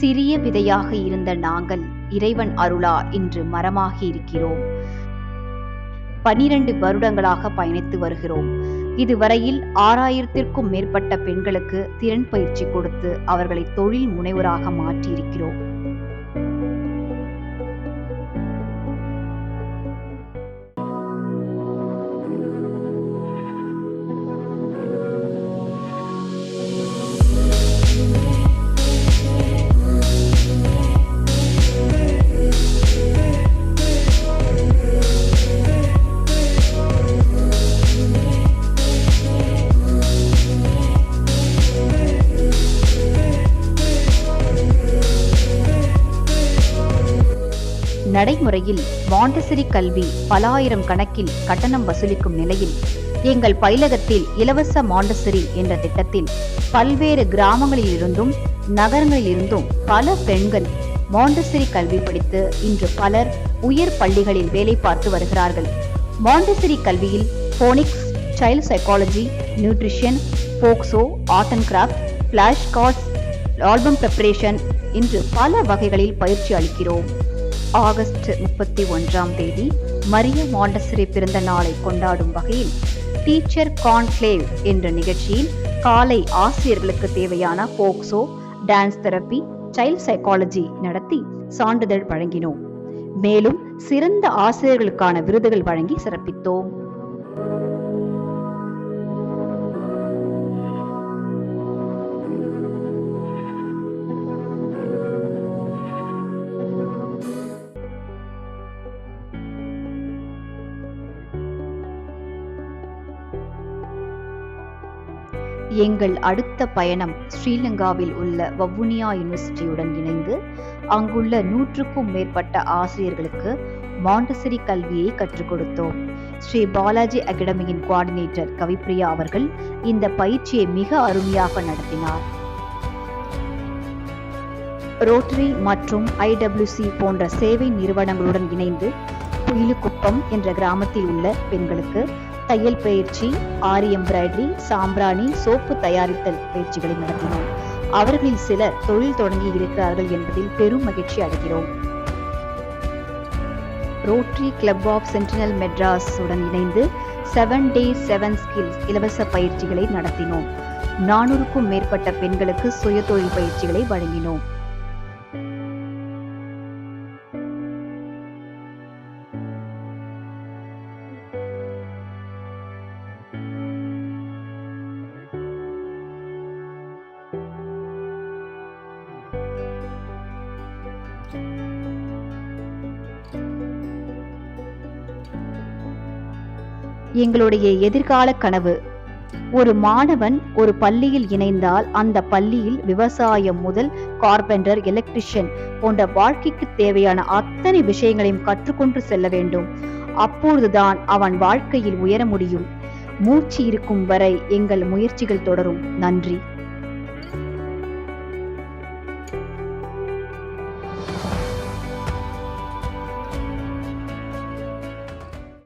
சிறிய விதையாக இருந்த நாங்கள் இறைவன் அருளா இன்று மரமாகி இருக்கிறோம். 12 வருடங்களாக பயணித்து வருகிறோம். இதுவரையில் 6000த்திற்கும் மேற்பட்ட பெண்களுக்கு திறன் பயிற்சி கொடுத்து அவர்களை தொழில் முனைவராக மாற்றியிருக்கிறோம். நடைமுறையில் மாண்டசரி கல்வி பல ஆயிரம் கணக்கில் கட்டணம் வசூலிக்கும் நிலையில் எங்கள் பயிலகத்தில் இலவச மாண்டசரி என்ற திட்டத்தில் பல்வேறு கிராமங்களிலிருந்தும் நகரங்களிலிருந்தும் பல பெண்கள் மாண்டசரி கல்வி படித்து இன்று பலர் உயர் பள்ளிகளில் வேலை பார்த்து வருகிறார்கள். மாண்டசரி கல்வியில் phonics, child psychology, nutrition, POCSO, art and craft, flash cards, album preparation என்று பல வகைகளில் பயிற்சி அளிக்கிறோம். ஆகஸ்ட் 31ஆம் தேதி மரிய மாண்டசரி பிறந்த நாளை கொண்டாடும் வகையில் டீச்சர் கான்க்ளேவ் என்ற நிகழ்ச்சியில் காலை ஆசிரியர்களுக்கு தேவையான POCSO, dance therapy, child psychology நடத்தி சான்றிதழ் வழங்கினோம். மேலும் சிறந்த ஆசிரியர்களுக்கான விருதுகள் வழங்கி சிறப்பித்தோம். எங்கள் அடுத்த பயணம் ஸ்ரீலங்காவில் உள்ள வவுனியா யூனிவர்சிட்டியுடன் இணைந்து அங்குள்ள 100க்கும் மேற்பட்ட ஆசிரியர்களுக்கு மாண்டசரி கல்வியை கற்றுக் கொடுத்தோம். ஸ்ரீ பாலாஜி அகாடமியின் கோஆர்டினேட்டர் கவிப்பிரியா அவர்கள் இந்த பயிற்சியை மிக அருமையாக நடத்தினார். ரோட்டரி மற்றும் IWC போன்ற சேவை நிறுவனங்களுடன் இணைந்து குயிலுக்குப்பம் என்ற கிராமத்தில் உள்ள பெண்களுக்கு தையல் பயிற்சி, ஆரி எம்ப்ராய்டரி, சாம்பிராணி, சோப்பு தயாரித்தல் பயிற்சிகளை நடத்தினோம். அவர்களில் சிலர் தொழில் தொடங்கி இருக்கிறார்கள் என்பதில் பெரும் மகிழ்ச்சி அடைகிறோம். Rotary Club of Sentinel Madras உடன் இணைந்து 7 days 7 skills இலவச பயிற்சிகளை நடத்தினோம். 400க்கும் மேற்பட்ட பெண்களுக்கு சுய தொழில் பயிற்சிகளை வழங்கினோம். எங்களுடைய எதிர்கால கனவு, ஒரு மாணவன் ஒரு பள்ளியில் இணைந்தால் அந்த பள்ளியில் விவசாயம் முதல் கார்பெண்டர், எலக்ட்ரிஷியன் போன்ற வாழ்க்கைக்கு தேவையான அத்தனை விஷயங்களையும் கற்றுக்கொண்டு செல்ல வேண்டும். அப்பொழுதுதான் அவன் வாழ்க்கையில் உயர முடியும். மூச்சு இருக்கும் வரை எங்கள் முயற்சிகள் தொடரும். நன்றி.